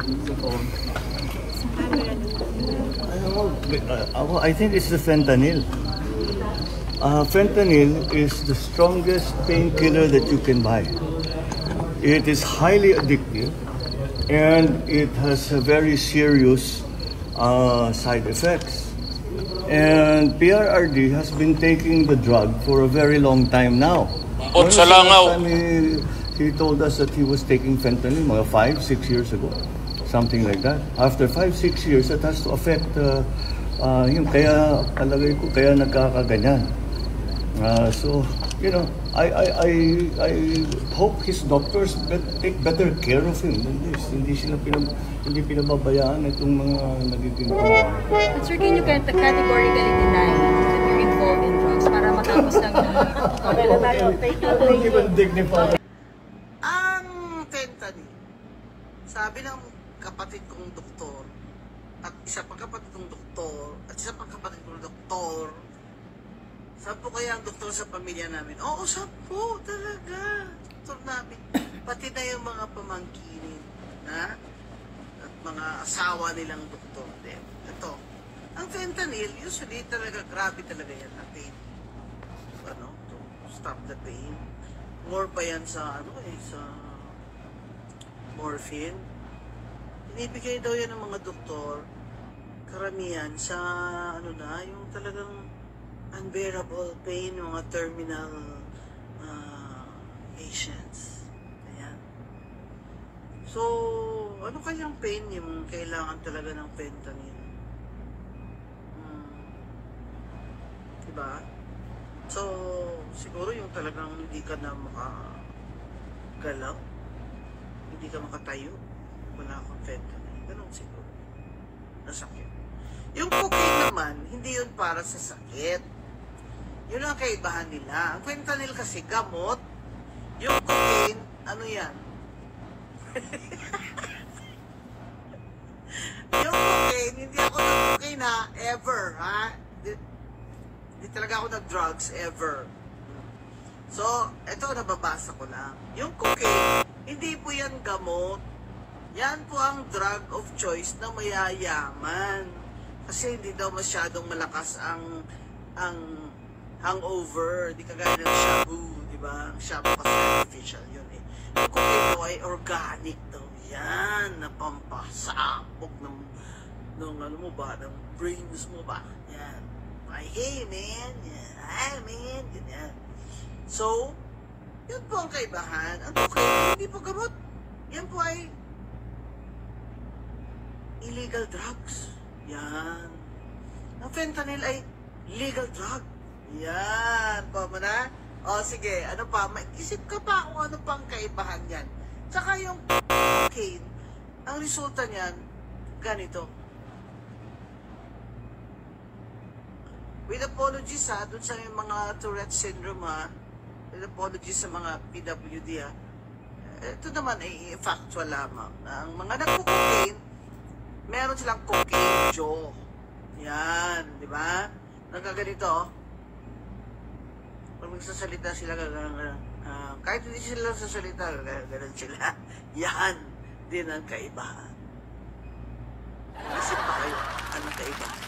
Sa phone. Sa camera I think it's the fentanyl. Fentanyl is the strongest painkiller that you can buy. It is highly addictive and it has a very serious side effects. And PRRD has been taking the drug for a very long time now. Bot sa langaw. He told us that he was taking fentanyl mga 5-6 years ago. Something like that. After 5-6 years, that has to affect yun. Kaya palagay ko, kaya nagkakaganyan. So, you know, I hope his doctors take better care of him than this. Hindi pinababayaan itong mga nagiging kawawa. But sir, can you categorically deny that you're involved in drugs para matapos lang Don't even dignify. Ang fentanyl, sabi ng kapatid kong doktor, at isa pang kapatid kong doktor, at isa pang kapatid kong doktor, 10 kaya ang doktor sa pamilya namin? Oo, 10 talaga. Doktor namin. Pati na yung mga pamangkinin. Ha? At mga asawa nilang doktor din. Ito. Ang fentanyl, usually talaga, grabe talaga yan na pain. Ano? To stop the pain. More pa yan sa, sa morphine. Inibigay daw yan ng mga doktor, karamihan sa, yung talagang unbearable pain, mga terminal patients. Ayan. So, ano kayang pain yung kailangan talaga ng fentanyl? Diba? So, siguro yung talagang hindi ka na makagalaw, hindi ka makatayo, wala kang fentanyl. Ganun siguro. Nasakit. Yung cocaine naman, hindi yun para sa sakit. Yun ang kaibahan nila. Ang fentanyl kasi gamot. Yung cocaine, ano yan? Yung cocaine, hindi ako nag-cocaine ever, ha? Hindi talaga ako nag-drugs, ever. So, eto, nababasa ko lang. Yung cocaine, hindi po yan gamot. Yan po ang drug of choice na mayayaman. Kasi hindi daw masyadong malakas ang hangover. Di kagaya ng shabu, di ba? Ang shabu kasi artificial yun eh. Yung cocaine ay organic daw yan. Napampasabog ng ano mo ba? Ng brains mo ba? Yan. Ay, hey man. Yan. Hi man. Yan. So, yun po ang kaibahan. Ang cocaine, hindi po gamot. Yan po ay illegal drugs. Yan. Ang fentanyl ay legal drug. Yan. Pama na? O sige, ano pa? Mag-isip ka pa kung ano pang kaibahan yan. Tsaka yung cocaine, ang resulta niyan, ganito. With apologies dun sa mga Tourette syndrome with apologies sa mga PWD ito naman ay factual lamang. Ang mga nagko-cocaine, meron silang cocaine jaw. Yan, di ba? Nagkaganito, pag magsasalita sila, kahit hindi sila sasalita, gano'n sila. Yan din ang kaibahan. Isip pa kayo, anong kaibahan?